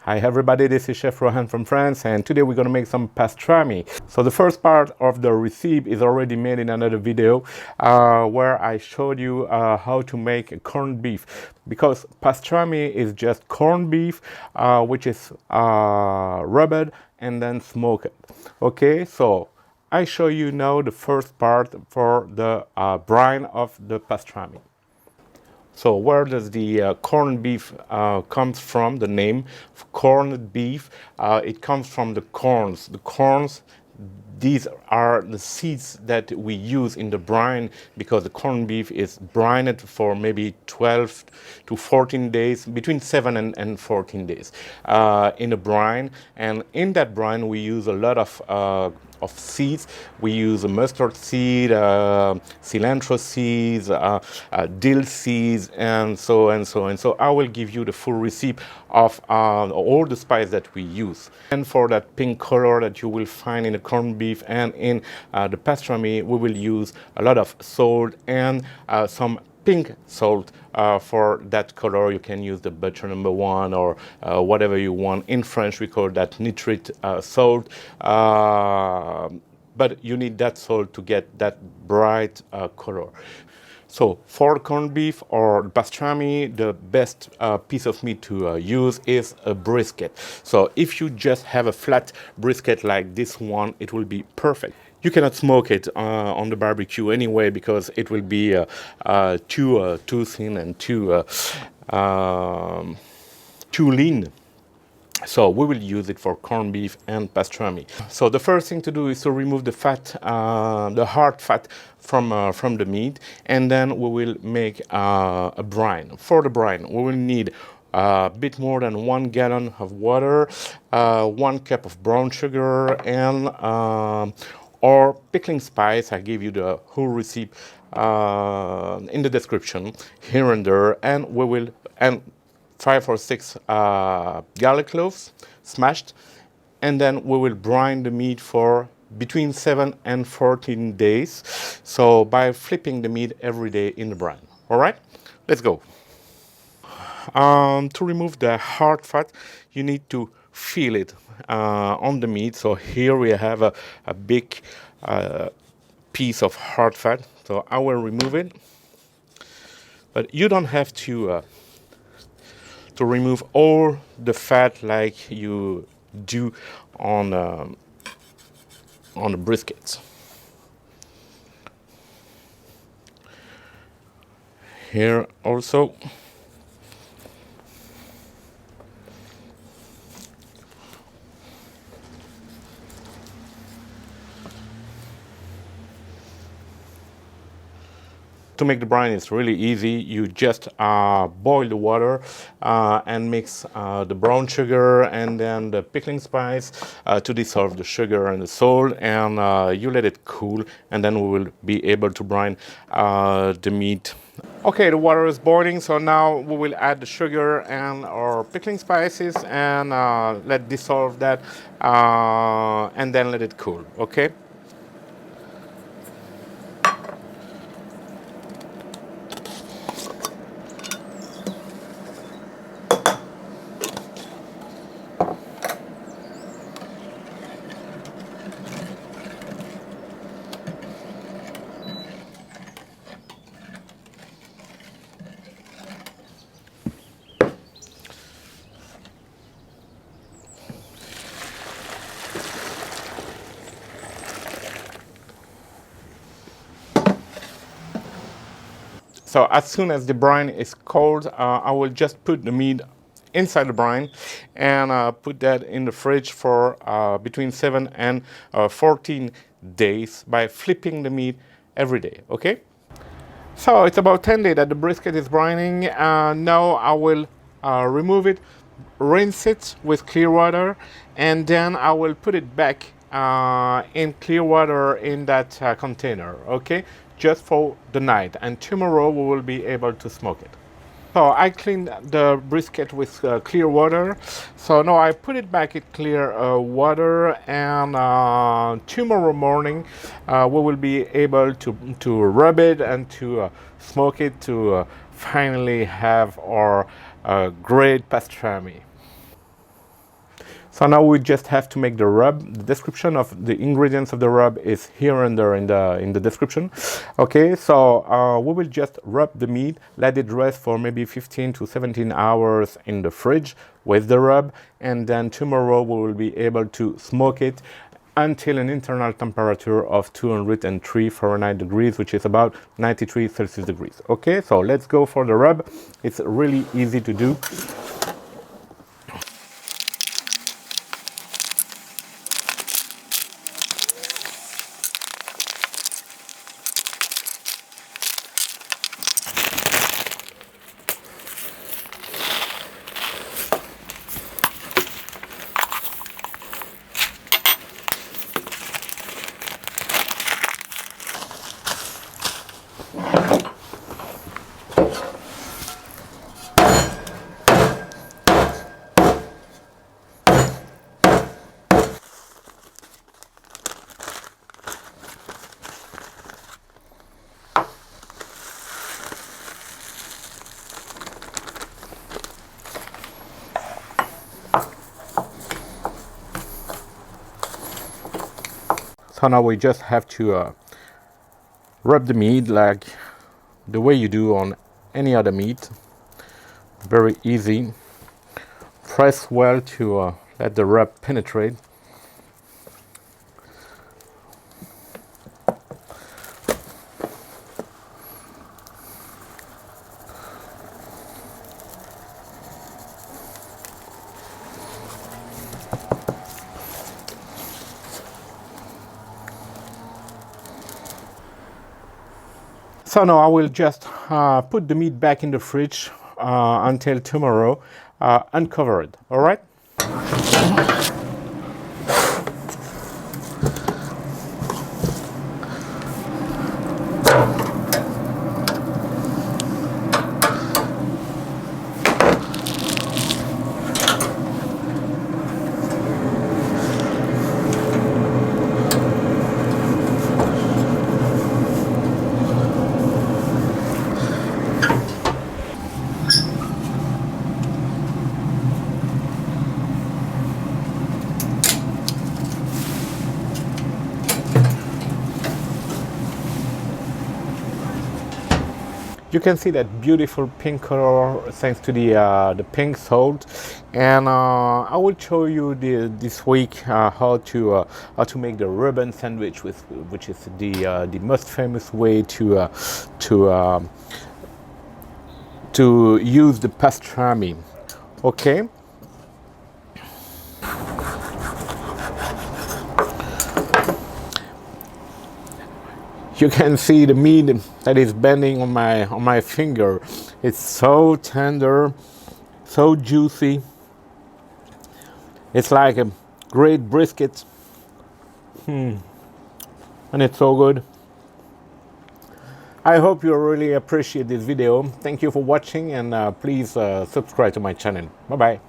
Hi everybody, this is Chef Rohan from France, and today we're going to make some pastrami. So the first part of the recipe is already made in another video where I showed you how to make corned beef, because pastrami is just corned beef which is rubbed and then smoked. Okay, so I show you now the first part for the brine of the pastrami. So where does the corned beef comes from? The name corned beef, it comes from the corns. The corns, these are the seeds that we use in the brine, because the corned beef is brined for maybe 12 to 14 days, between 7 and 14 days in the brine. And in that brine we use a lot of seeds. We use a mustard seed, cilantro seeds, dill seeds, and so and so. And so I will give you the full recipe of all the spices that we use. And for that pink color that you will find in the corned beef and in the pastrami, we will use a lot of salt and some pink salt for that color. You can use the butcher #1 or whatever you want. In French we call that nitrite salt, but you need that salt to get that bright color. So for corned beef or pastrami, the best piece of meat to use is a brisket. So if you just have a flat brisket like this one, it will be perfect. You cannot smoke it on the barbecue anyway, because it will be too thin and too lean. So we will use it for corned beef and pastrami. So the first thing to do is to remove the fat, the hard fat from the meat, and then we will make a brine. For the brine, we will need a bit more than 1 gallon of water, 1 cup of brown sugar, and or pickling spice. I give you the whole recipe in the description here and there, and we will 5 or 6 garlic cloves smashed, and then we will brine the meat for between 7 and 14 days. So by flipping the meat every day in the brine. All right, let's go. To remove the hard fat, you need to feel it on the meat. So here we have a big piece of hard fat, so I will remove it, but you don't have to remove all the fat like you do on the briskets. Here also. To make the brine is really easy. You just boil the water and mix the brown sugar and then the pickling spice to dissolve the sugar and the salt, and you let it cool, and then we will be able to brine the meat. Okay, the water is boiling, so now we will add the sugar and our pickling spices and let dissolve that and then let it cool. Okay. So as soon as the brine is cold, I will just put the meat inside the brine and put that in the fridge for between 7 and 14 days by flipping the meat every day, okay? So it's about 10 days that the brisket is brining. Now I will remove it, rinse it with clear water, and then I will put it back in clear water in that container, okay? Just for the night, and tomorrow we will be able to smoke it. So I cleaned the brisket with clear water. So now I put it back in clear water, and tomorrow morning we will be able to rub it and to smoke it to finally have our great pastrami. So now we just have to make the rub. The description of the ingredients of the rub is here in the description. Okay, so we will just rub the meat, let it rest for maybe 15 to 17 hours in the fridge with the rub, and then tomorrow we will be able to smoke it until an internal temperature of 203 Fahrenheit degrees, which is about 93 Celsius degrees. Okay, so let's go for the rub. It's really easy to do. So now we just have to rub the meat like the way you do on any other meat. Very easy. Press well to let the rub penetrate. So now I will just put the meat back in the fridge until tomorrow, uncovered. All right. You can see that beautiful pink color thanks to the pink salt, and I will show you this week how to make the reuben sandwich, which is the most famous way to use the pastrami. Okay. You can see the meat that is bending on my finger. It's so tender, so juicy. It's like a great brisket, and it's so good. I hope you really appreciate this video. Thank you for watching, and please subscribe to my channel. Bye bye.